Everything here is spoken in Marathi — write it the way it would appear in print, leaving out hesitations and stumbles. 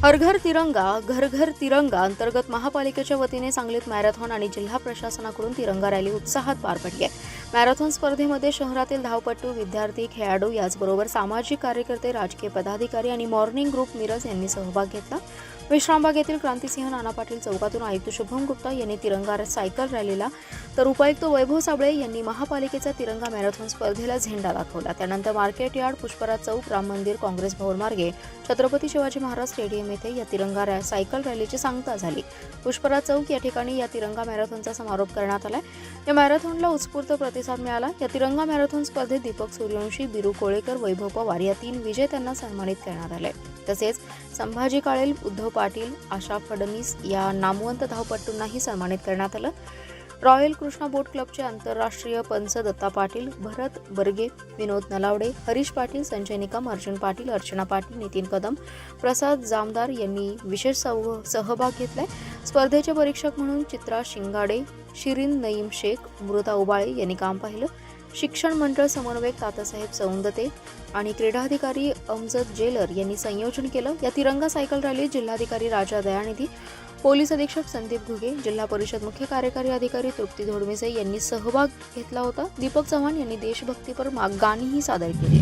हर घर तिरंगा घर घर तिरंगा अंतर्गत महापालिकेच्या वतीने सांगलीत मॅरेथॉन आणि जिल्हा प्रशासनाकडून तिरंगा रॅली उत्साहात पार पडली आहे। मॅरेथॉन स्पर्धेमध्ये शहरातील धावपटू, विद्यार्थी, खेळाडू याचबरोबर सामाजिक कार्यकर्ते, राजकीय पदाधिकारी आणि मॉर्निंग ग्रुप मिरज यांनी सहभाग घेतला। विश्रामबाग येथील क्रांतिसिंह नाना पाटील चौकातून आयुक्त शुभम गुप्ता यांनी तिरंगा सायकल रॅलीला तर उपायुक्त वैभव साबळे यांनी महापालिकेचा तिरंगा मॅरेथॉन स्पर्धेला झेंडा दाखवला। त्यानंतर मार्केट यार्ड, पुष्पराज चौक, राम मंदिर, काँग्रेस भवन मार्गे छत्रपती शिवाजी महाराज स्टेडियम येथे या तिरंगा सायकल रॅलीची सांगता झाली। पुष्पराज चौक या ठिकाणी या तिरंगा मॅरेथॉनचा समारोप करण्यात आला। या मॅरेथॉनला उत्स्फूर्त प्रतिसाद मिळाला। या तिरंगा मॅरेथॉन स्पर्धेत दीपक सूर्यवंशी, बिरू कोळेकर, वैभव पवार या 3 विजेत्यांना सन्मानित करण्यात आले। तसेच संभाजी काळेल, उद्धव पाटील, आशा फडणवीस या नामवंत धावपटूंनाही सन्मानित करण्यात आलं। रॉयल कृष्णा बोट क्लबचे आंतरराष्ट्रीय पंच दत्ता पाटील, भरत बर्गे, विनोद नलावडे, हरीश पाटील, संजय निकम, अर्जुन पाटील, अर्चना पाटील, नितीन कदम, प्रसाद जामदार यांनी विशेष सहभाग घेतलाय। स्पर्धेचे परीक्षक म्हणून चित्रा शिंगाडे, शिरीन नईम शेख, मृता उबाळे यांनी काम पाहिलं। शिक्षण मंडळ समन्वयक तातासाहेब सौंदते आणि क्रीडाधिकारी अमजद जेलर यांनी संयोजन केलं। या तिरंगा सायकल रॅलीत जिल्हाधिकारी राजा दयानिधी, पोलीस अधीक्षक संदीप घुगे, जिल्हा परिषद मुख्य कार्यकारी अधिकारी तृप्ती धोडमिसे यांनी सहभाग घेतला होता। दीपक चव्हाण यांनी देशभक्तीपर गाणीही सादर केली।